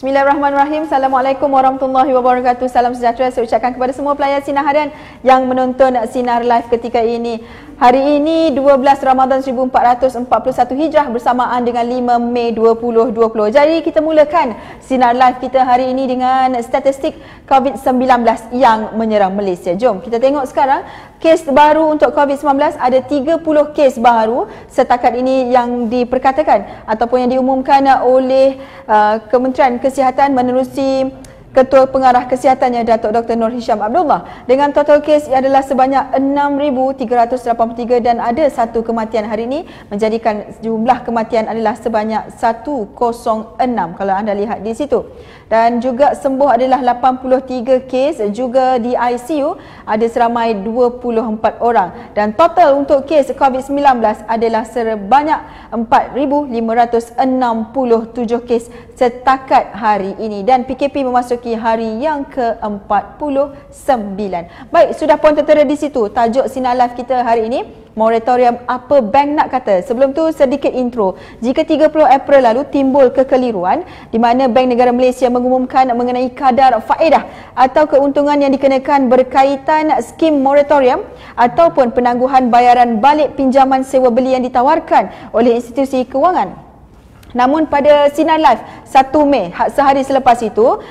Bismillahirrahmanirrahim. Assalamualaikum warahmatullahi wabarakatuh. Salam sejahtera saya ucapkan kepada semua pelayan Sinar Harian yang menonton Sinar Live ketika ini. Hari ini 12 Ramadan 1441 Hijrah bersamaan dengan 5 Mei 2020. Jadi kita mulakan Sinar Live kita hari ini dengan statistik COVID-19 yang menyerang Malaysia. Jom kita tengok sekarang kes baru untuk COVID-19 ada 30 kes baru setakat ini yang diperkatakan ataupun yang diumumkan oleh Kementerian Kesihatan menerusi Ketua Pengarah Kesihatannya Datuk Dr. Nur Hisham Abdullah. Dengan total kes adalah sebanyak 6,383 dan ada satu kematian hari ini menjadikan jumlah kematian adalah sebanyak 106 kalau anda lihat di situ. Dan juga sembuh adalah 83 kes, juga di ICU ada seramai 24 orang. Dan total untuk kes COVID-19 adalah sebanyak 4,567 kes setakat hari ini. Dan PKP memasuki hari yang ke-49. Baik, sudah pun tertera di situ tajuk Sinar Live kita hari ini, moratorium apa bank nak kata. Sebelum tu sedikit intro. Jika 30 April lalu timbul kekeliruan di mana Bank Negara Malaysia mengumumkan mengenai kadar faedah atau keuntungan yang dikenakan berkaitan skim moratorium ataupun penangguhan bayaran balik pinjaman sewa beli yang ditawarkan oleh institusi kewangan. Namun pada Sinar Live 1 Mei, sehari selepas itu,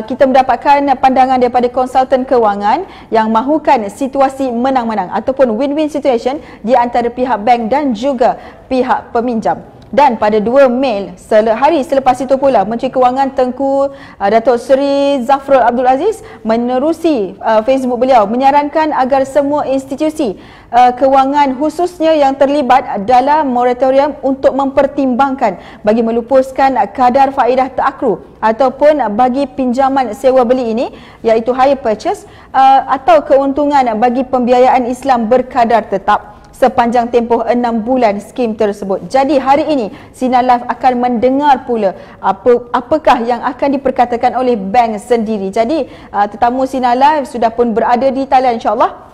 kita mendapatkan pandangan daripada konsultan kewangan yang mahukan situasi menang-menang ataupun win-win situation di antara pihak bank dan juga pihak peminjam. Dan pada 2 Mei, hari selepas itu pula, Menteri Kewangan Tengku Datuk Seri Zafrul Abdul Aziz menerusi Facebook beliau menyarankan agar semua institusi kewangan khususnya yang terlibat dalam moratorium untuk mempertimbangkan bagi melupuskan kadar faedah terakru ataupun bagi pinjaman sewa beli ini, iaitu hire purchase atau keuntungan bagi pembiayaan Islam berkadar tetap sepanjang tempoh 6 bulan skim tersebut. Jadi hari ini Sinar Live akan mendengar pula apakah yang akan diperkatakan oleh bank sendiri. Jadi tetamu Sinar Live sudah pun berada di talian insya-Allah,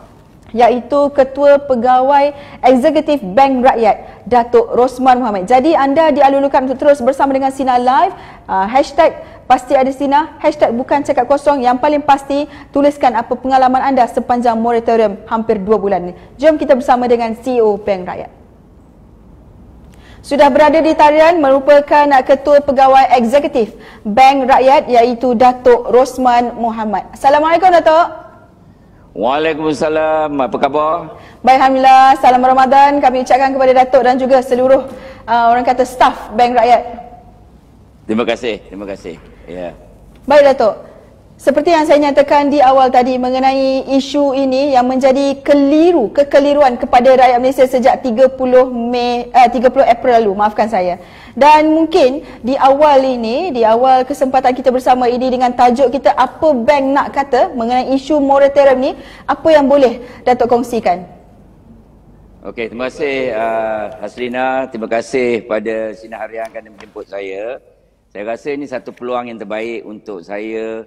iaitu Ketua Pegawai Eksekutif Bank Rakyat Datuk Rosman Mohammed. Jadi anda dialulukan untuk terus bersama dengan Sinar Live, hashtag pasti ada Sinar, hashtag bukan cakap kosong. Yang paling pasti tuliskan apa pengalaman anda sepanjang moratorium hampir 2 bulan ini. Jom kita bersama dengan CEO Bank Rakyat. Sudah berada di talian merupakan Ketua Pegawai Eksekutif Bank Rakyat iaitu Datuk Rosman Mohammed. Assalamualaikum Datuk. Waalaikumsalam. Apa khabar? Baik, alhamdulillah. Salam Ramadan kami ucapkan kepada Datuk dan juga seluruh orang kata staf Bank Rakyat. Terima kasih, terima kasih. Ya. Baik Datuk. Seperti yang saya nyatakan di awal tadi mengenai isu ini yang menjadi kekeliruan kepada rakyat Malaysia sejak 30 April lalu, maafkan saya. Dan mungkin di awal kesempatan kita bersama ini dengan tajuk kita apa bank nak kata mengenai isu moratorium ni, apa yang boleh Datuk kongsikan? Okey, terima kasih Haslina, terima kasih pada Sinar Harian kerana menjemput saya. Saya rasa ini satu peluang yang terbaik untuk saya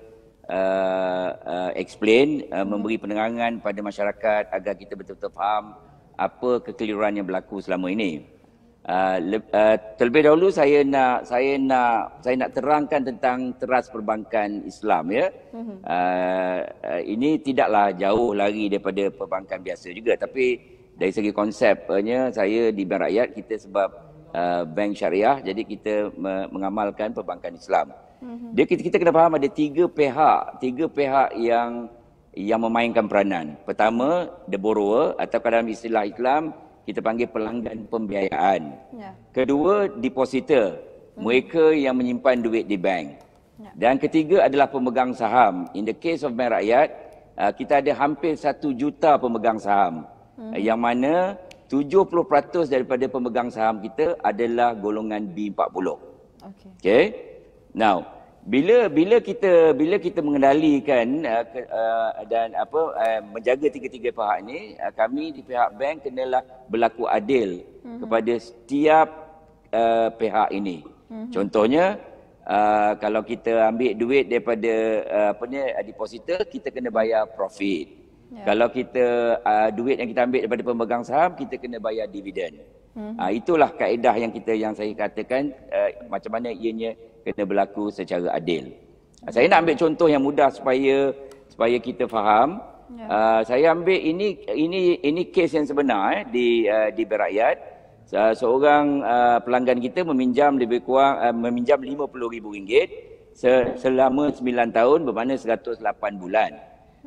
explain, memberi penerangan pada masyarakat agar kita betul-betul faham apa kekeliruan yang berlaku selama ini. Terlebih dahulu saya nak terangkan tentang teras perbankan Islam, ya. Ini tidaklah jauh lari daripada perbankan biasa juga, tapi dari segi konsepnya saya di Bank Rakyat kita sebab bank syariah, jadi kita mengamalkan perbankan Islam. Kita kena faham ada tiga pihak yang memainkan peranan. Pertama, the borrower atau dalam istilah Islam kita panggil pelanggan pembiayaan. Kedua, depositor, mereka yang menyimpan duit di bank. Dan ketiga adalah pemegang saham. In the case of Bank Rakyat, kita ada hampir 1 juta pemegang saham. Yang mana 70% daripada pemegang saham kita adalah golongan B40. Okay. Now, bila kita mengendalikan dan menjaga tiga-tiga pihak ini, kami di pihak bank kenalah berlaku adil kepada setiap pihak ini. Contohnya, kalau kita ambil duit daripada depositor, kita kena bayar profit. Kalau kita duit yang kita ambil daripada pemegang saham, kita kena bayar dividen. Itulah kaedah yang saya katakan macam mana ianya kena berlaku secara adil. Saya nak ambil contoh yang mudah supaya kita faham. Saya ambil ini kes yang sebenar di Bank Rakyat. Seorang pelanggan kita meminjam lebih kurang meminjam RM50,000 selama 9 tahun, bermakna 108 bulan.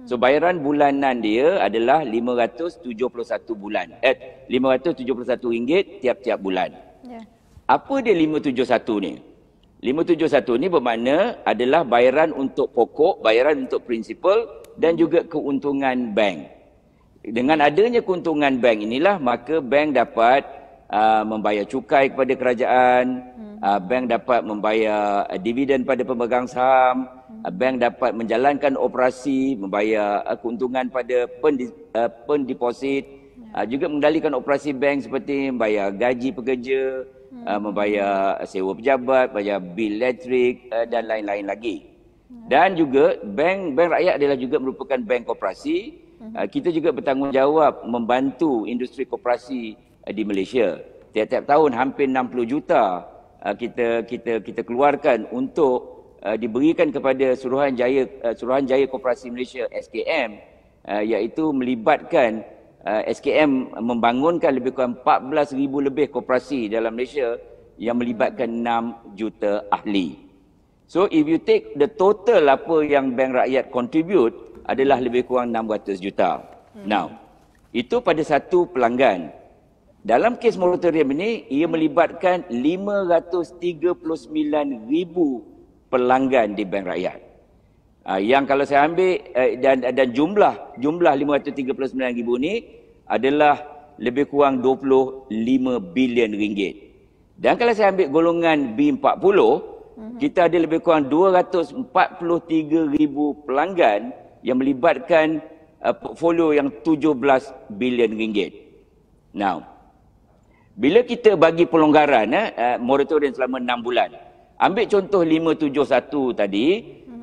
So bayaran bulanan dia adalah RM571 tiap-tiap bulan. Apa dia 571 ni? 571 ni bermakna adalah bayaran untuk pokok, bayaran untuk prinsipal dan juga keuntungan bank. Dengan adanya keuntungan bank inilah maka bank dapat membayar cukai kepada kerajaan, bank dapat membayar dividen pada pemegang saham, bank dapat menjalankan operasi, membayar keuntungan pada pendeposit, juga mengendalikan operasi bank seperti membayar gaji pekerja, membayar sewa pejabat, bayar bil elektrik dan lain-lain lagi. Dan juga bank rakyat adalah juga merupakan bank koperasi. Kita juga bertanggungjawab membantu industri koperasi di Malaysia. Tiap-tiap tahun hampir 60 juta kita keluarkan untuk diberikan kepada Suruhanjaya Koperasi Malaysia SKM, iaitu melibatkan SKM membangunkan lebih kurang 14,000 lebih koperasi dalam Malaysia yang melibatkan 6 juta ahli. So if you take the total apa yang bank rakyat contribute adalah lebih kurang 600 juta. Now, itu pada satu pelanggan. Dalam kes moratorium ini, ia melibatkan 539,000 pelanggan di bank rakyat. Yang kalau saya ambil dan jumlah 539,000 ni adalah lebih kurang 25 bilion ringgit. Dan kalau saya ambil golongan B40, kita ada lebih kurang 243,000 pelanggan yang melibatkan portfolio yang 17 bilion ringgit. Now, bila kita bagi pelonggaran moratorium selama 6 bulan, ambil contoh 571 tadi,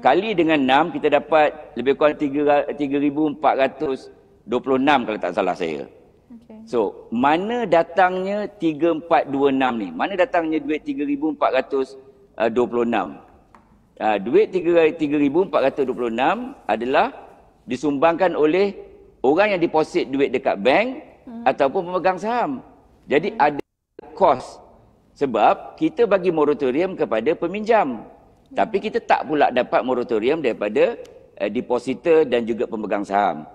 kali dengan 6 kita dapat lebih kurang 3,426 kalau tak salah saya. So, mana datangnya 3,426 ni? Mana datangnya duit 3,426? Duit 3,426 adalah disumbangkan oleh orang yang deposit duit dekat bank ataupun pemegang saham. Jadi ada kos sebab kita bagi moratorium kepada peminjam. Tapi kita tak pula dapat moratorium daripada depositor dan juga pemegang saham.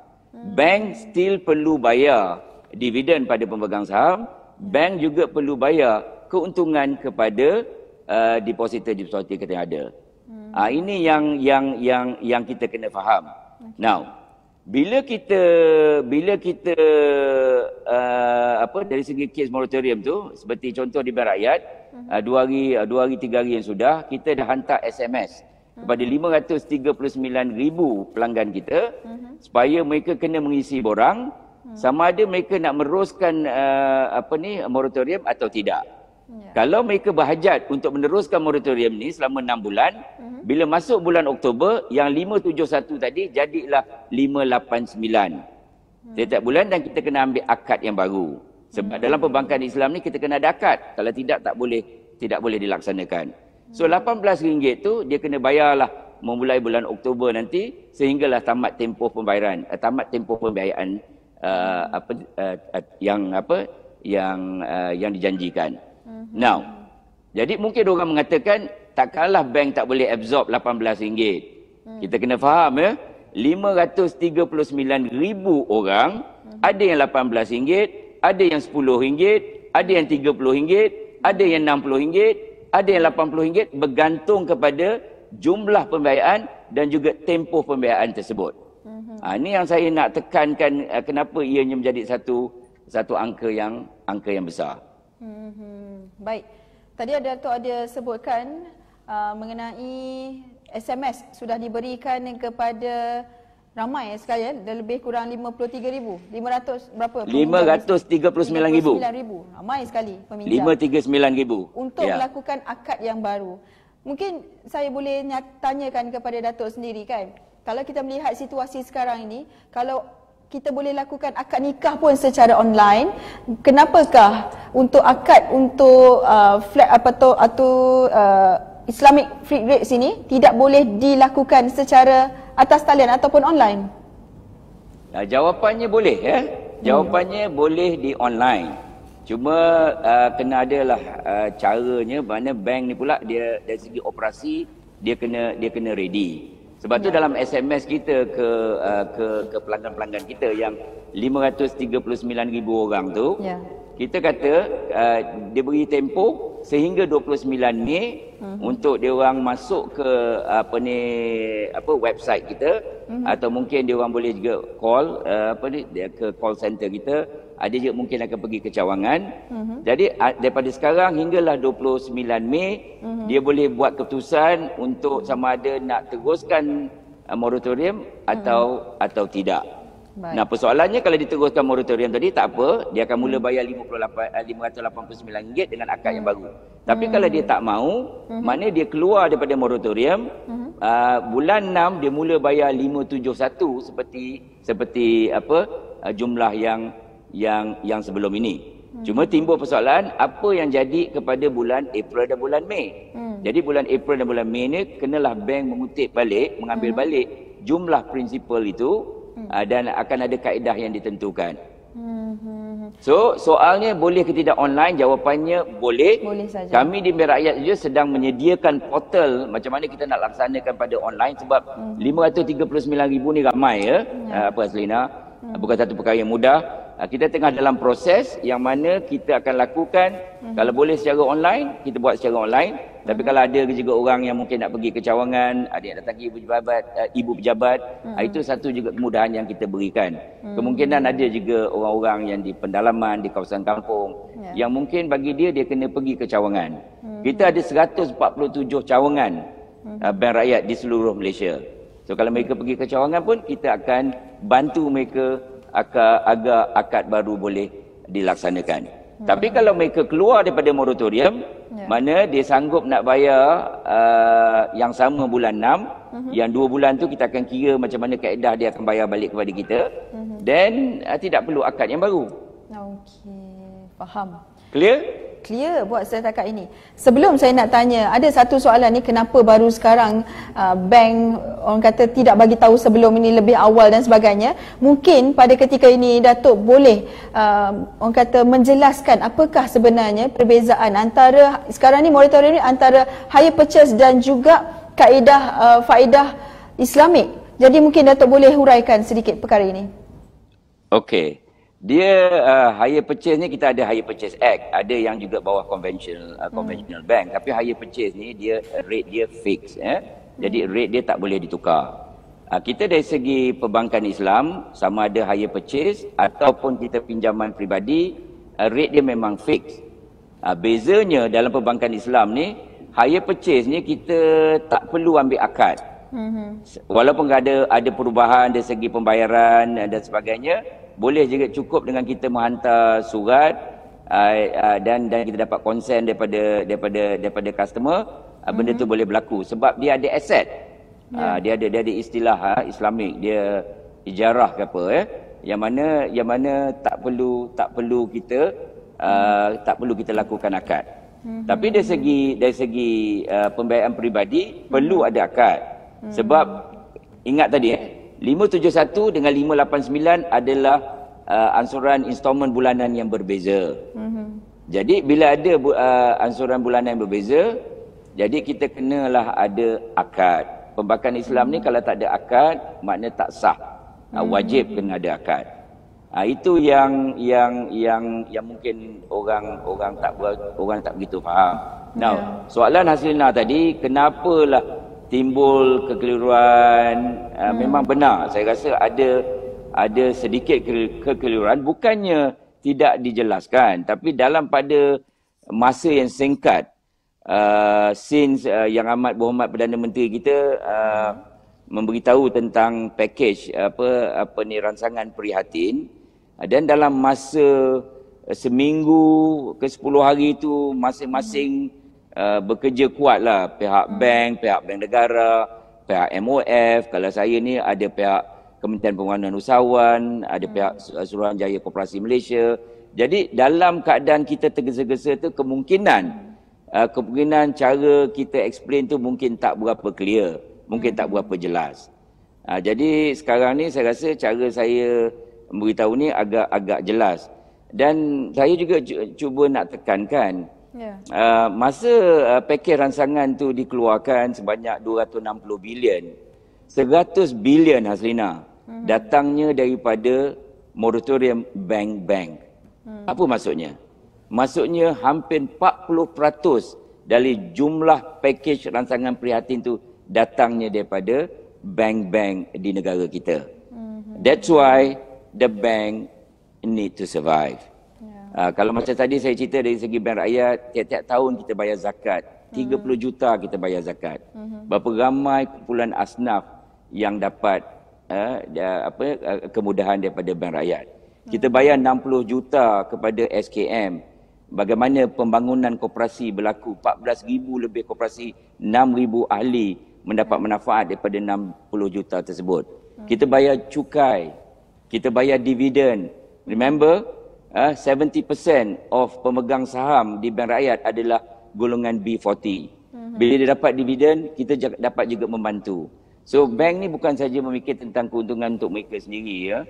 Bank still perlu bayar dividen pada pemegang saham, bank juga perlu bayar keuntungan kepada depositor kita yang ada. Ini yang kita kena faham. Now, bila kita dari segi kes moratorium tu, seperti contoh di Bank Rakyat, 2 hari 3 hari yang sudah, kita dah hantar SMS kepada 539,000 pelanggan kita supaya mereka kena mengisi borang sama ada mereka nak meneruskan moratorium atau tidak. Kalau mereka berhajat untuk meneruskan moratorium ni selama 6 bulan, bila masuk bulan Oktober, yang 571 tadi jadilah 589. Setiap bulan, dan kita kena ambil akad yang baru. Sebab dalam perbankan Islam ni kita kena ada akad. Kalau tidak, tak boleh dilaksanakan. So RM18 tu dia kena bayarlah memulai bulan Oktober nanti sehinggalah tamat tempoh pembayaran, yang dijanjikan. Now, jadi mungkin orang mengatakan takkanlah bank tak boleh absorb RM18. Kita kena faham 539,000 orang, ada yang RM18, ada yang RM10, ada yang RM30, ada yang RM60, ada yang RM80, bergantung kepada jumlah pembiayaan dan juga tempoh pembiayaan tersebut. Ini yang saya nak tekankan, kenapa ianya menjadi satu angka yang besar. Baik. Tadi Dato' ada sebutkan mengenai SMS sudah diberikan kepada ramai sekali, lebih kurang 53,500 berapa? 539,000. Ramai sekali peminjam. 539,000. Untuk melakukan akad yang baru. Mungkin saya boleh tanyakan kepada Dato' sendiri kan. Kalau kita melihat situasi sekarang ini, kalau kita boleh lakukan akad nikah pun secara online, kenapakah untuk akad untuk flat atau Islamic free rates ini tidak boleh dilakukan secara atas talian ataupun online? Jawapannya boleh ya. Jawapannya boleh di online. Cuma kena adalah caranya, mana bank ni pula dia dari segi operasi dia kena ready. Sebab tu dalam SMS kita ke pelanggan-pelanggan kita yang 539,000 orang tu, kita kata dia beri tempoh sehingga 29 Mei untuk dia orang masuk ke website kita, atau mungkin dia orang boleh juga call ke call center kita. Ada juga mungkin akan pergi ke Cawangan. Jadi daripada sekarang hinggalah 29 Mei dia boleh buat keputusan untuk sama ada nak teruskan moratorium atau tidak. Baik. Nah, persoalannya kalau diteruskan moratorium tadi tak apa, dia akan mula bayar RM589 dengan akad yang baru. Tapi kalau dia tak mau, maknanya dia keluar daripada moratorium, bulan 6 dia mula bayar 571 seperti jumlah yang sebelum ini. Cuma timbul persoalan apa yang jadi kepada bulan April dan bulan Mei. Jadi bulan April dan bulan Mei ni kenalah bank mengambil balik jumlah prinsipal itu, dan akan ada kaedah yang ditentukan. So soalnya boleh ke tidak online, jawapannya boleh. Boleh saja. Kami di Bank Rakyat juga sedang menyediakan portal macam mana kita nak laksanakan pada online, sebab 539,000 ni ramai ya. Selina, bukan satu perkara yang mudah. Kita tengah dalam proses yang mana kita akan lakukan, kalau boleh secara online, kita buat secara online. Tapi kalau ada juga orang yang mungkin nak pergi ke Cawangan, ada yang datang ke ibu pejabat, itu satu juga kemudahan yang kita berikan. Kemungkinan ada juga orang-orang yang di pendalaman, di kawasan kampung, yang mungkin bagi dia kena pergi ke Cawangan. Kita ada 147 cawangan Bank Rakyat di seluruh Malaysia. So kalau mereka pergi ke Cawangan pun, kita akan bantu mereka agar akad baru boleh dilaksanakan. Tapi kalau mereka keluar daripada moratorium, mana dia sanggup nak bayar yang sama bulan 6, yang 2 bulan tu kita akan kira macam mana kaedah dia akan bayar balik kepada kita, dan tidak perlu akad yang baru. Okey, faham. Clear? Clear buat setakat ini. Sebelum saya nak tanya, ada satu soalan ni, kenapa baru sekarang bank orang kata tidak bagi tahu sebelum ini lebih awal dan sebagainya. Mungkin pada ketika ini Datuk boleh orang kata menjelaskan apakah sebenarnya perbezaan antara sekarang ni moratorium ni antara hire purchase dan juga kaedah faedah Islamik. Jadi mungkin Datuk boleh huraikan sedikit perkara ini. Okey. Dia hire purchase ni, kita ada Hire Purchase Act, ada yang juga bawah conventional bank, tapi hire purchase ni dia rate dia fix Jadi rate dia tak boleh ditukar. Kita dari segi perbankan Islam, sama ada hire purchase ataupun kita pinjaman peribadi, rate dia memang fix. Bezanya dalam perbankan Islam ni, hire purchase ni kita tak perlu ambil akad. Walaupun ada perubahan dari segi pembayaran dan sebagainya, boleh juga cukup dengan kita menghantar surat dan kita dapat konsen daripada customer, benda tu boleh berlaku sebab dia ada aset. Dia ada istilah Islamik, dia ijarah ke apa yang mana tak perlu kita lakukan akad. Tapi dari segi pembayaran peribadi perlu ada akad. Sebab ingat tadi 571 dengan 589 adalah ansuran installment bulanan yang berbeza. Jadi bila ada ansuran bulanan yang berbeza, jadi kita kenalah ada akad. Perbankan Islam ni kalau tak ada akad, maknanya tak sah. Wajib kena ada akad. Itu yang mungkin orang tak begitu faham. Now, soalan Haslina tadi, kenapalah timbul kekeliruan? Memang benar, saya rasa ada sedikit kekeliruan, bukannya tidak dijelaskan, tapi dalam pada masa yang singkat, since Yang Amat Berhormat Perdana Menteri kita memberitahu tentang package rancangan prihatin, dan dalam masa seminggu ke 10 hari itu masing-masing bekerja kuatlah, pihak bank negara, pihak MOF, kalau saya ni ada pihak Kementerian Pembangunan Usahawan, ada pihak Suruhanjaya Koperasi Malaysia. Jadi dalam keadaan kita tergesa-gesa tu, kemungkinan kemungkinan cara kita explain tu mungkin tak berapa clear, mungkin tak berapa jelas. Jadi sekarang ni saya rasa cara saya memberitahu ni agak jelas. Dan saya juga cuba nak tekankan, masa pakej ransangan tu dikeluarkan sebanyak 260 bilion, 100 bilion Haslina datangnya daripada moratorium bank-bank. Apa maksudnya? Maksudnya hampir 40% dari jumlah pakej ransangan prihatin tu datangnya daripada bank-bank di negara kita. That's why the bank need to survive. Kalau macam tadi saya cerita dari segi bank rakyat, tiap-tiap tahun kita bayar zakat. 30 juta kita bayar zakat. Berapa ramai kumpulan asnaf yang dapat kemudahan daripada bank rakyat. Kita bayar 60 juta kepada SKM. Bagaimana pembangunan koperasi berlaku, 14,000 lebih koperasi, 6,000 ahli mendapat manfaat daripada 60 juta tersebut. Kita bayar cukai, kita bayar dividen. Remember, 70% of pemegang saham di bank rakyat adalah golongan B40. Bila dia dapat dividen, kita dapat juga membantu. So bank ni bukan saja memikir tentang keuntungan untuk mereka sendiri.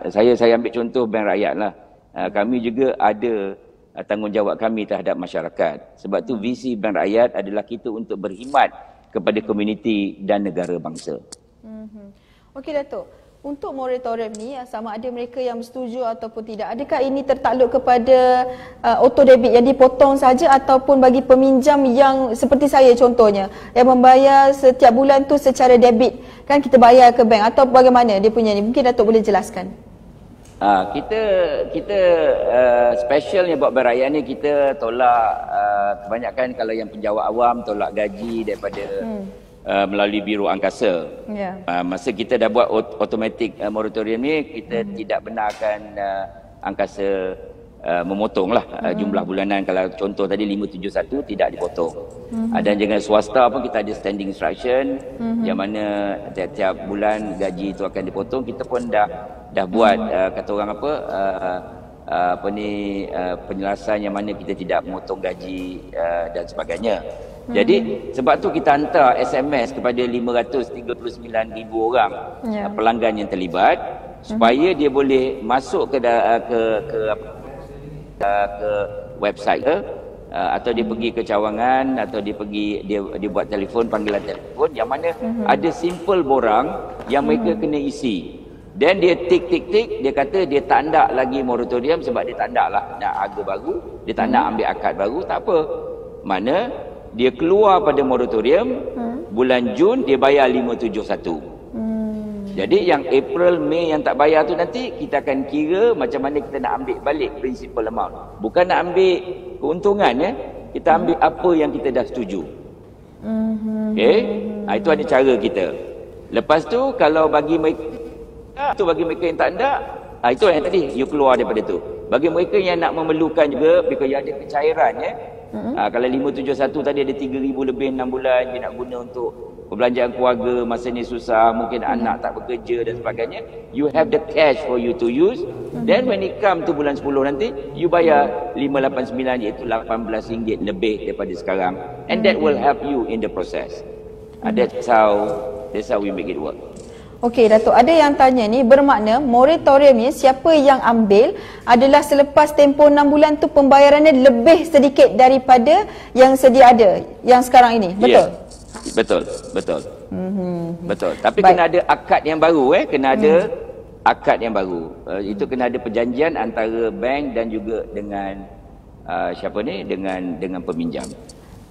Saya ambil contoh bank rakyat lah. Kami juga ada tanggungjawab kami terhadap masyarakat. Sebab tu visi bank rakyat adalah kita untuk berkhidmat kepada komuniti dan negara bangsa. Okey Datuk, untuk moratorium ni sama ada mereka yang bersetuju ataupun tidak, adakah ini tertakluk kepada auto debit yang dipotong saja ataupun bagi peminjam yang seperti saya contohnya yang membayar setiap bulan tu secara debit, kan kita bayar ke bank, atau bagaimana dia punya ni? Mungkin Datuk boleh jelaskan. Kita specialnya buat bank rakyat ni, kita tolak kebanyakan kalau yang penjawat awam tolak gaji daripada melalui Biro Angkasa. Masa kita dah buat automatic moratorium ni, kita tidak benarkan Angkasa memotong lah jumlah bulanan. Kalau contoh tadi 571 tidak dipotong. Dan dengan swasta pun kita ada standing instruction yang mana tiap-tiap bulan gaji itu akan dipotong. Kita pun dah buat kata orang penjelasan yang mana kita tidak memotong gaji dan sebagainya. Jadi sebab tu kita hantar SMS kepada 539,000 orang pelanggan yang terlibat supaya dia boleh masuk ke website ke, atau dia pergi ke cawangan, atau dia buat telefon, panggilan telefon yang mana ada simple borang yang mereka kena isi. Dan dia tik, dia kata dia tak nak lagi moratorium sebab dia tak nak lah nak harga baru, dia tak nak ambil akad baru, tak apa. Mana dia keluar pada moratorium, bulan Jun dia bayar 571. Jadi yang April, Mei yang tak bayar tu nanti kita akan kira macam mana kita nak ambil balik principal amount. Bukan nak ambil keuntungan kita ambil apa yang kita dah setuju. Okey, itu ada cara kita. Lepas tu kalau bagi mereka yang tak nak, itu yang tadi you keluar daripada tu. Bagi mereka yang nak memerlukan juga, because ada kecairan kalau 571 tadi ada 3,000 lebih 6 bulan dia nak guna untuk perbelanjaan keluarga, masa ni susah, mungkin anak tak bekerja dan sebagainya, you have the cash for you to use. Then when it come to bulan 10 nanti, you bayar 589 iaitu RM18 lebih daripada sekarang, and that will help you in the process. That's how we make it work. Okey Datuk, ada yang tanya ni, bermakna moratorium ni siapa yang ambil adalah selepas tempoh 6 bulan tu pembayarannya lebih sedikit daripada yang sedia ada yang sekarang ini, betul? Yes. Betul. Betul. Tapi kena ada akad yang baru, kena ada akad yang baru. Itu kena ada perjanjian antara bank dan juga dengan dengan peminjam.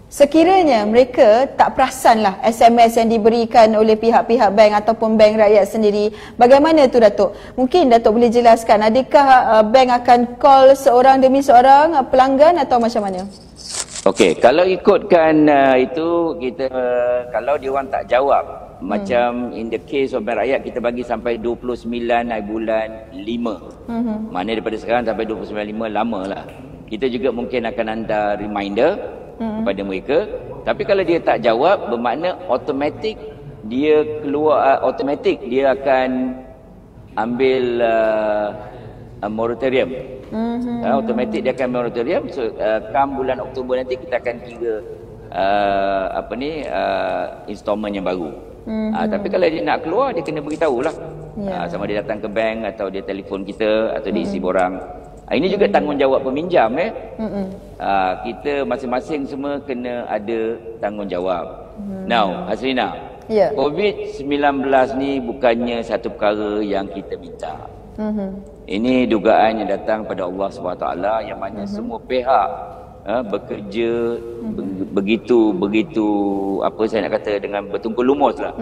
Sekiranya mereka tak perasanlah SMS yang diberikan oleh pihak-pihak bank ataupun bank rakyat sendiri, bagaimana tu Datuk? Mungkin Datuk boleh jelaskan, adakah bank akan call seorang demi seorang pelanggan atau macam mana? Okey, kalau ikutkan itu kita kalau dia orang tak jawab, macam in the case of bank rakyat kita bagi sampai 29 bulan 5. Mana daripada sekarang sampai 29/5 lama lah. Kita juga mungkin akan hantar reminder kepada mereka. Tapi kalau dia tak jawab, bermakna automatik dia keluar, automatik dia akan ambil moratorium. Automatik dia akan moratorium. So come bulan Oktober nanti kita akan kira installment yang baru. Tapi kalau dia nak keluar, dia kena beritahu lah. Sama dia datang ke bank atau dia telefon kita atau dia isi borang. Ini juga tanggungjawab peminjam. Kita masing-masing semua kena ada tanggungjawab. Now, Hasrina, COVID-19 ni bukannya satu perkara yang kita minta. Ini dugaan yang datang pada Allah SWT yang mana semua pihak bekerja begitu apa saya nak kata dengan bertungkul lumus lah.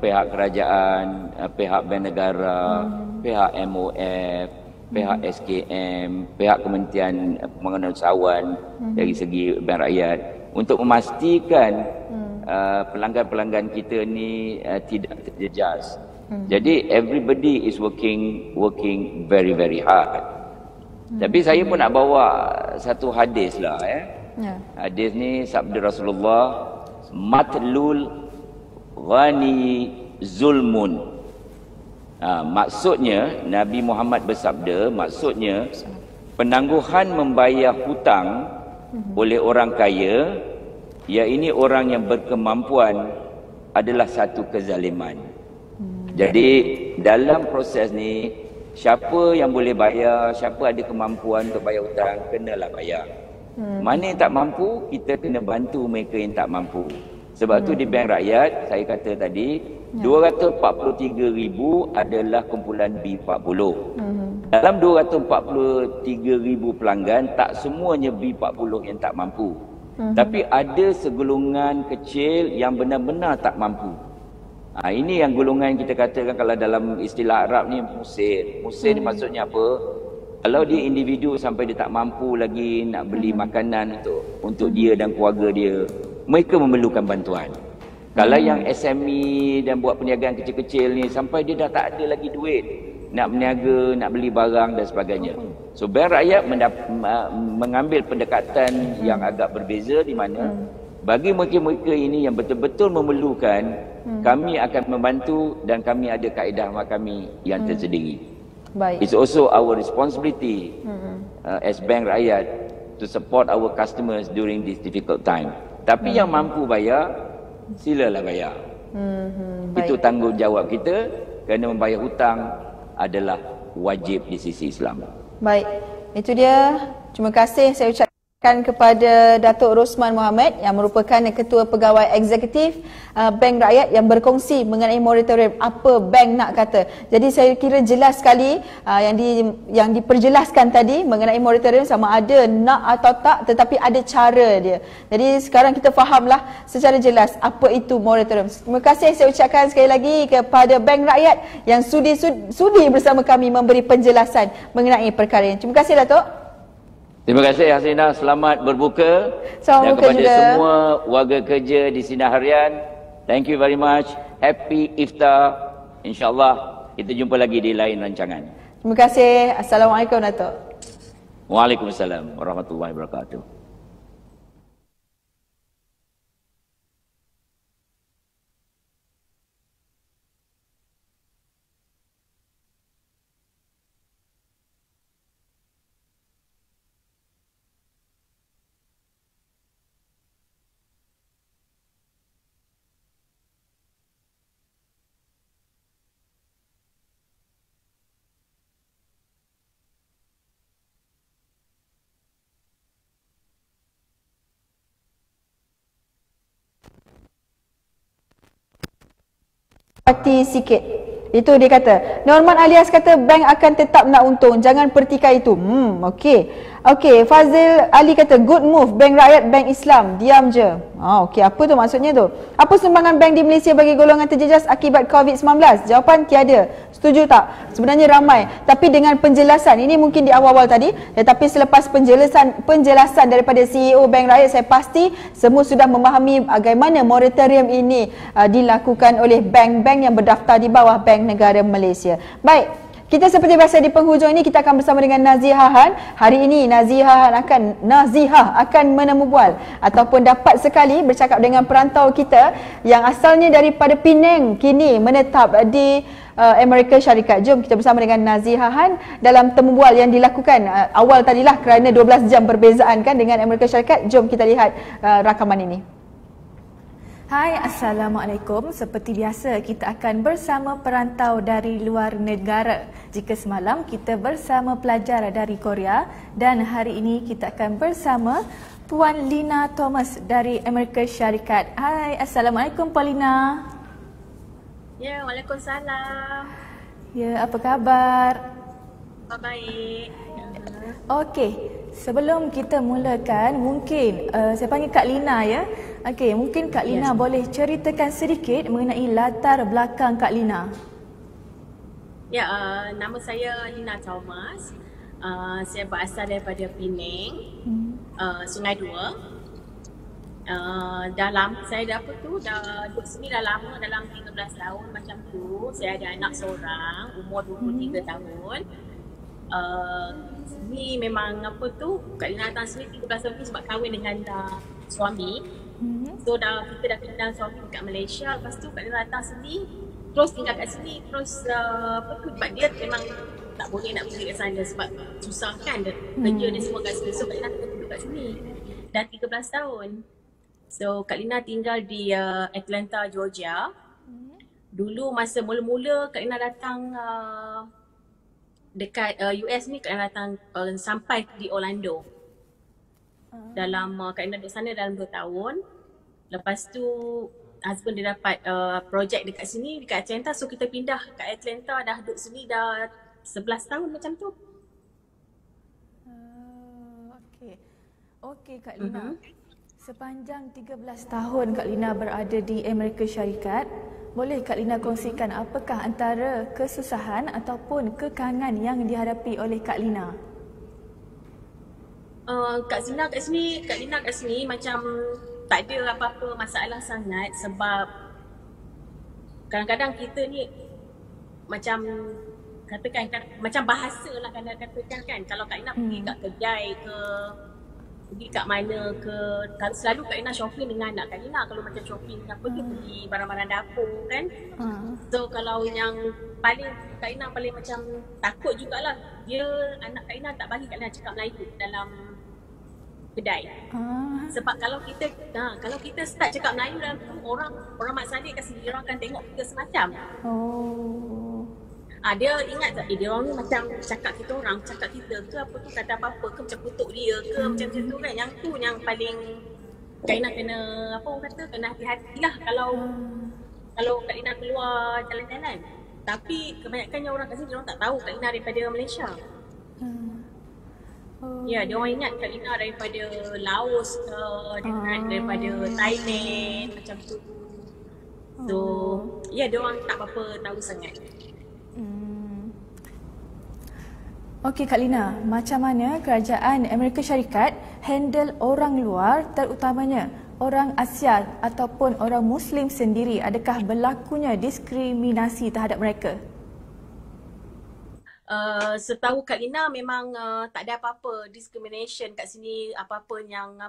Pihak kerajaan, pihak bank negara, pihak MOF, pihak SKM, pihak Kementerian Pembangunan Usahawan dari segi bank rakyat untuk memastikan pelanggan-pelanggan kita ni tidak terjejas. Jadi everybody is working very hard. Tapi saya pun nak bawa satu hadis lah. Hadis ni sabda Rasulullah, matlul ghani zulmun. Maksudnya Nabi Muhammad bersabda, maksudnya penangguhan membayar hutang oleh orang kaya, iaitu orang yang berkemampuan, adalah satu kezaliman. Jadi dalam proses ni, siapa yang boleh bayar, siapa ada kemampuan untuk bayar hutang, kenalah bayar. Mana yang tak mampu, kita kena bantu mereka yang tak mampu. Sebab tu di bank rakyat, saya kata tadi, 243,000 adalah kumpulan B40. Dalam 243,000 pelanggan, tak semuanya B40 yang tak mampu. Tapi ada segolongan kecil yang benar-benar tak mampu. Ini yang golongan kita katakan kalau dalam istilah Arab ni musir. Musir ni maksudnya apa? Kalau dia individu sampai dia tak mampu lagi nak beli makanan untuk dia dan keluarga dia, mereka memerlukan bantuan. Kalau yang SME dan buat perniagaan kecil-kecil ni sampai dia dah tak ada lagi duit nak berniaga, nak beli barang dan sebagainya. So bank rakyat mengambil pendekatan yang agak berbeza di mana bagi mereka-mereka ini yang betul-betul memerlukan, kami akan membantu dan kami ada kaedah kami yang tersendiri. It's also our responsibility as bank rakyat to support our customers during this difficult time. Tapi yang mampu bayar, silalah bayar. Itu tanggungjawab kita, kerana membayar hutang adalah wajib di sisi Islam. Baik, itu dia. Terima kasih saya ucapkan kepada Datuk Rosman Mohamed yang merupakan Ketua Pegawai Eksekutif Bank Rakyat yang berkongsi mengenai moratorium, apa bank nak kata. Jadi saya kira jelas sekali yang diperjelaskan tadi mengenai moratorium, sama ada nak atau tak, tetapi ada cara dia. Jadi sekarang kita fahamlah secara jelas apa itu moratorium. Terima kasih saya ucapkan sekali lagi kepada Bank Rakyat yang sudi bersama kami memberi penjelasan mengenai perkara ini. Terima kasih Datuk. Terima kasih Hasrina, selamat berbuka. Selamat berbuka juga. Dan kepada semua warga kerja di Sinar Harian, thank you very much. Happy Iftar. InsyaAllah kita jumpa lagi di lain rancangan. Terima kasih. Assalamualaikum Datuk. Waalaikumsalam warahmatullahi wabarakatuh. Hati sikit. Itu dia kata. Norman Alias kata bank akan tetap nak untung, jangan pertikai itu. Okey, Fazil Ali kata good move, bank rakyat, bank Islam, diam je. Okey, apa tu maksudnya tu? Apa sumbangan bank di Malaysia bagi golongan terjejas akibat COVID-19? Jawapan tiada. Setuju tak? Sebenarnya ramai, tapi dengan penjelasan, ini mungkin di awal-awal tadi, tetapi selepas penjelasan daripada CEO Bank Rakyat, saya pasti semua sudah memahami bagaimana moratorium ini dilakukan oleh bank-bank yang berdaftar di bawah Bank Negara Malaysia. Baik, kita seperti biasa di penghujung ini kita akan bersama dengan Nazihah Han. Hari ini Nazihah akan menemu bual ataupun dapat sekali bercakap dengan perantau kita yang asalnya daripada Penang, kini menetap di Amerika Syarikat. Jom kita bersama dengan Naziha Han dalam temu bual yang dilakukan awal tadilah kerana 12 jam perbezaan kan dengan Amerika Syarikat. Jom kita lihat rakaman ini. Hai, Assalamualaikum. Seperti biasa, kita akan bersama perantau dari luar negara. Jika semalam kita bersama pelajar dari Korea dan hari ini kita akan bersama Puan Lina Thomas dari Amerika Syarikat. Hai, Assalamualaikum Puan Lina. Ya, Waalaikumsalam. Ya, apa khabar? Baik. Okey, sebelum kita mulakan, mungkin saya panggil Kak Lina ya. Okey, mungkin Kak Lina boleh ceritakan sedikit mengenai latar belakang Kak Lina. Ya, nama saya Lina Thomas. Saya berasal daripada Penang, Sungai Dua. Saya dah duduk sini dah lama, dalam 13 tahun macam tu. Saya ada anak seorang, umur 23 tahun. Sini memang Kak Lina datang sini 13 tahun ni sebab kahwin dengan suami. So kita dah kenal suami kat Malaysia. Lepas tu Kak Lina datang sini, terus tinggal kat sini. Terus sebab dia memang tak boleh nak pergi kat sana sebab susah kan, kerja dia semua kat sini. So Kak Lina duduk kat sini dah 13 tahun. So Kak Lina tinggal di Atlanta, Georgia. Dulu masa mula-mula Kak Lina datang dekat US ni, Kak Lina datang sampai di Orlando. Dalam Kak Lina duduk sana dalam 2 tahun. Lepas tu husband dia dapat projek dekat sini, dekat Atlanta. So kita pindah kat Atlanta, dah duduk sini dah 11 tahun macam tu. Okey Kak Lina. Sepanjang 13 tahun Kak Lina berada di Amerika Syarikat, boleh Kak Lina kongsikan apakah antara kesusahan ataupun kekangan yang dihadapi oleh Kak Lina? Kak Lina kat sini macam tak ada apa-apa masalah sangat sebab kadang-kadang kita ni macam katakan macam bahasa lah katakan kan. Kalau Kak Lina pergi kat kedai ke, pergi kat mana ke, kalau selalu Kak Lina shopping dengan anak Kak Lina. Kalau macam shopping pergi barang-barang dapur kan. So kalau yang paling Kak Lina paling macam takut jugalah, dia anak Kak Lina tak bagi Kak Lina cakap Melayu dalam kedai. Sebab kalau kita start cakap Melayu dalam tu, orang mak saleh kat sini, orang akan tengok kita semacam. Dia ingat tak, dia orang ni macam cakap kita ke apa tu, kata apa-apa ke macam kutuk dia ke macam tu kan. Yang tu yang paling Kak Lina kena kena hati-hatilah kalau Kak Lina keluar jalan-jalan. Tapi kebanyakannya orang kat sini dia orang tak tahu Kak Lina daripada Malaysia. Ya, dia orang ingat Kak Lina daripada Laos ke, daripada Thailand macam tu. So, ya dia orang tak apa-apa tahu sangat. Okey Kak Lina, macam mana kerajaan Amerika Syarikat handle orang luar, terutamanya orang Asia ataupun orang Muslim sendiri? Adakah berlakunya diskriminasi terhadap mereka? Setahu Kak Lina memang tak ada apa-apa discrimination kat sini. Apa-apa yang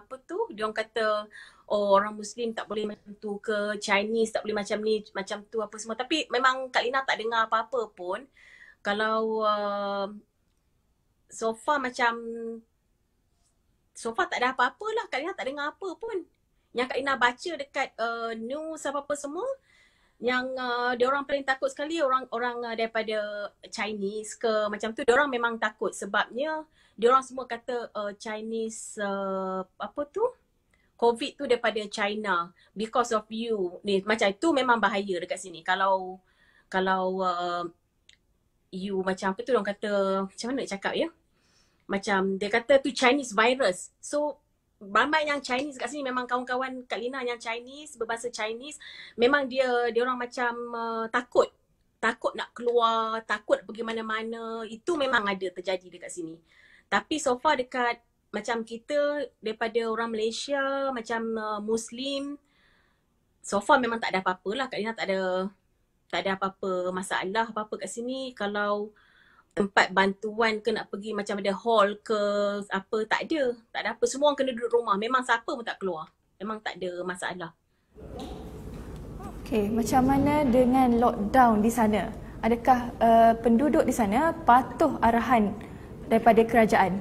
dia orang kata orang Muslim tak boleh macam tu ke, Chinese tak boleh macam ni, macam tu apa semua. Tapi memang Kak Lina tak dengar apa-apa pun. Kalau so far tak ada apa-apa lah. Kak Lina tak dengar apa pun. Yang Kak Lina baca dekat news apa-apa semua, yang diorang paling takut sekali orang daripada Chinese ke macam tu. Diorang memang takut sebabnya diorang semua kata Chinese COVID tu daripada China, because of you ni, macam tu memang bahaya dekat sini. Kalau you macam diorang kata, macam mana nak cakap ya, macam dia kata tu Chinese virus. So ramai yang Chinese kat sini, memang kawan-kawan Kak Lina yang Chinese, berbahasa Chinese, memang dia orang macam takut nak keluar, takut pergi mana-mana. Itu memang ada terjadi dekat sini. Tapi so far dekat macam kita daripada orang Malaysia, macam Muslim, so far memang tak ada apa-apa lah. Kak Lina tak ada apa-apa masalah apa-apa kat sini. Kalau tempat bantuan ke nak pergi macam ada hall ke apa, tak ada apa. Semua orang kena duduk rumah. Memang siapa pun tak keluar. Memang tak ada masalah. Okey, macam mana dengan lockdown di sana? adakah penduduk di sana patuh arahan daripada kerajaan?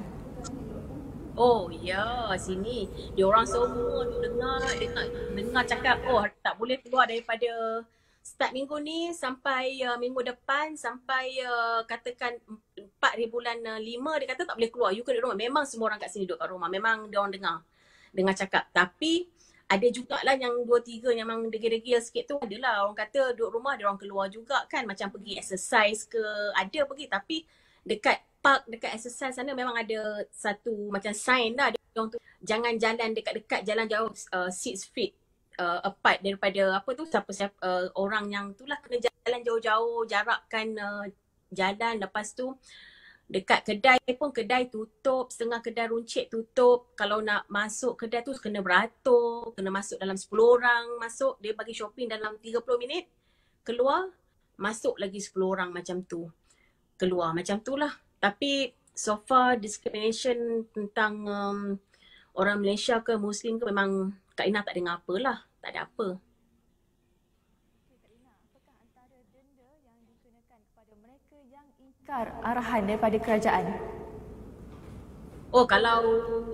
Oh ya, sini diorang semua dengar cakap tak boleh keluar daripada start minggu ni sampai minggu depan, sampai katakan 4 bulan 5 dia kata tak boleh keluar. You kena duduk rumah. Memang semua orang kat sini duduk kat rumah. Memang diorang dengar cakap. Tapi ada jugalah yang 2-3 yang memang degil-degil sikit tu, adalah orang kata duduk rumah, diorang keluar juga kan, macam pergi exercise ke, ada pergi. Tapi dekat park, dekat exercise sana memang ada satu macam sign dah, diorang tu jangan jalan dekat-dekat, jalan jauh 6 feet apart daripada apa tu, siapa orang yang tu lah, kena jalan jauh-jauh, jarakkan jalan. Lepas tu dekat kedai pun, kedai tutup, setengah kedai runcit tutup. Kalau nak masuk kedai tu kena beratur, kena masuk dalam 10 orang masuk, dia bagi shopping dalam 30 minit, keluar masuk lagi 10 orang macam tu, keluar macam tu lah. Tapi so far discrimination tentang orang Malaysia ke Muslim ke, memang Kak Ina tak dengar apa lah, tak ada apa. Apakah antara denda yang dikenakan kepada mereka yang ingkar arahan daripada kerajaan? Oh, kalau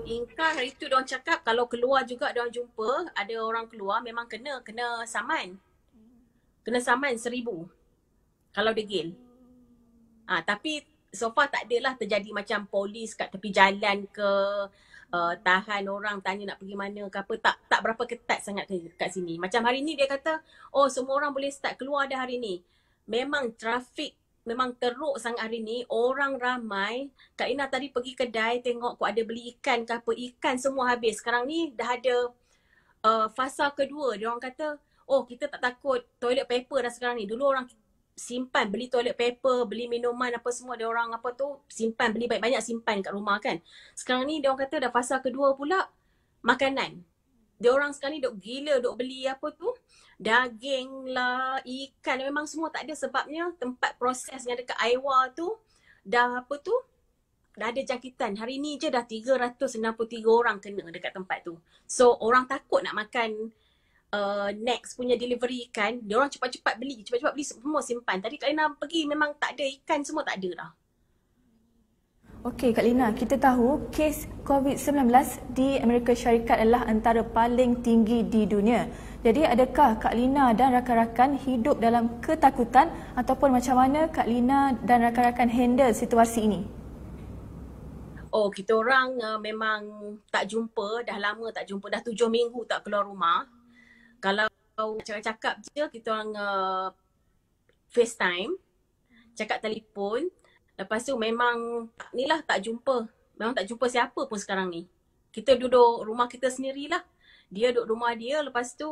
ingkar hari tu diorang cakap, kalau keluar juga diorang jumpa ada orang keluar, memang kena saman. Kena saman 1,000 kalau degil. Tapi so far tak adalah terjadi macam polis kat tepi jalan ke, tahan orang tanya nak pergi mana ke apa. Tak berapa ketat sangat kat sini. Macam hari ni dia kata, semua orang boleh start keluar dah hari ni. Memang trafik memang teruk sangat hari ni, orang ramai. Kak Ina tadi pergi kedai tengok kok ada beli ikan ke apa, ikan semua habis. Sekarang ni dah ada fasa kedua. Dia orang kata, kita tak takut toilet paper dah sekarang ni. Dulu orang simpan, beli toilet paper, beli minuman apa semua, dia orang apa tu simpan, beli banyak-banyak simpan kat rumah kan. Sekarang ni dia orang kata dah fasa kedua pula makanan. Dia orang sekarang ni duk gila, duk beli apa tu, daging lah, ikan, memang semua tak ada, sebabnya tempat proses yang dekat Aiwa tu dah apa tu, dah ada jangkitan. Hari ni je dah 363 orang kena dekat tempat tu. So orang takut nak makan next punya delivery ikan, dia orang cepat-cepat beli semua simpan. Tadi Kak Lina pergi memang tak ada ikan, semua tak ada dah. Okey Kak Lina, kita tahu kes COVID-19 di Amerika Syarikat adalah antara paling tinggi di dunia. Jadi adakah Kak Lina dan rakan-rakan hidup dalam ketakutan ataupun macam mana Kak Lina dan rakan-rakan handle situasi ini? Kita orang memang tak jumpa, dah lama tak jumpa, dah 7 minggu tak keluar rumah. Kalau cakap-cakap je, kita orang FaceTime, cakap telefon. Lepas tu memang ni lah, tak jumpa. Memang tak jumpa siapa pun sekarang ni. Kita duduk rumah kita sendirilah. Dia duduk rumah dia, lepas tu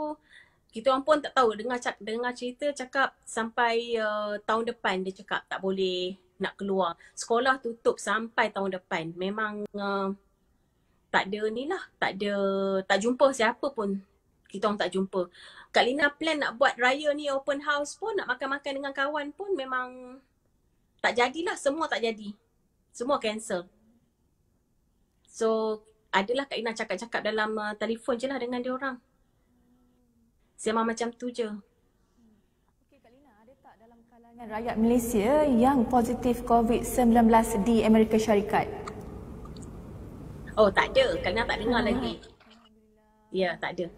kita orang pun tak tahu. Dengar cerita cakap sampai tahun depan dia cakap tak boleh nak keluar. Sekolah tutup sampai tahun depan. Memang tak ada ni lah, tak jumpa siapa pun. Kita orang tak jumpa. Kak Lina plan nak buat raya ni open house pun, nak makan-makan dengan kawan pun memang tak jadilah, semua tak jadi. Semua cancel. So, adalah Kak Lina cakap-cakap dalam telefon je lah dengan dia orang. Memang macam tu je. Okey Kak Lina, ada tak dalam kalangan rakyat Malaysia yang positif COVID-19 di Amerika Syarikat? Tak ada. Kak Lina tak dengar lagi. Ya, tak ada.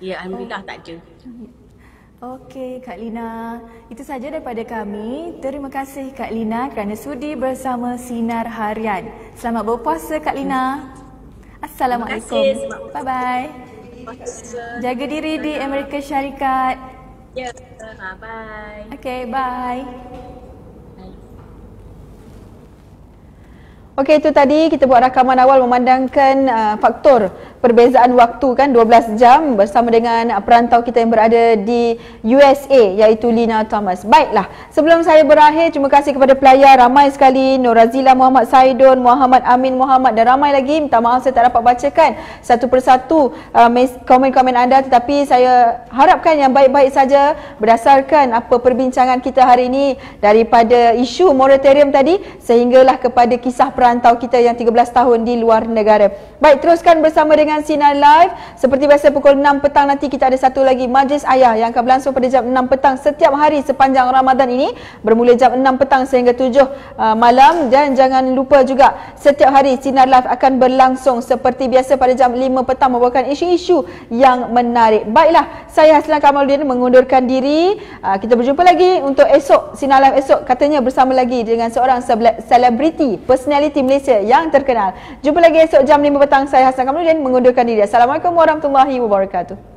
Ya, Alhamdulillah tak ada. Okey Kak Lina, itu saja daripada kami. Terima kasih Kak Lina kerana sudi bersama Sinar Harian. Selamat berpuasa Kak Lina. Assalamualaikum. Bye-bye. Jaga diri di Amerika Syarikat. Ya, bye. Okey, bye. Okey, itu tadi kita buat rakaman awal memandangkan faktor perbezaan waktu kan 12 jam bersama dengan perantau kita yang berada di USA iaitu Lina Thomas. Baiklah, sebelum saya berakhir, terima kasih kepada pelayar ramai sekali, Nur Razila Muhammad Saidun, Muhammad Amin Muhammad dan ramai lagi. Minta maaf saya tak dapat bacakan satu persatu komen-komen anda, tetapi saya harapkan yang baik-baik saja berdasarkan apa perbincangan kita hari ini, daripada isu moratorium tadi sehinggalah kepada kisah perantau kita yang 13 tahun di luar negara. Baik, teruskan bersama dengan dengan Sinar Live. Seperti biasa pukul 6 petang nanti kita ada satu lagi Majlis Ayah yang akan berlangsung pada jam 6 petang setiap hari sepanjang Ramadan ini, bermula jam 6 petang sehingga 7 malam. Dan jangan lupa juga setiap hari Sinar Live akan berlangsung seperti biasa pada jam 5 petang membawakan isu-isu yang menarik. Baiklah, saya Haslan Kamaluddin mengundurkan diri. Kita berjumpa lagi untuk esok, Sinar Live esok, katanya bersama lagi dengan seorang selebriti, personality Malaysia yang terkenal. Jumpa lagi esok jam 5 petang. Saya Haslan Kamaluddin mengundurkan diri. Assalamualaikum warahmatullahi wabarakatuh.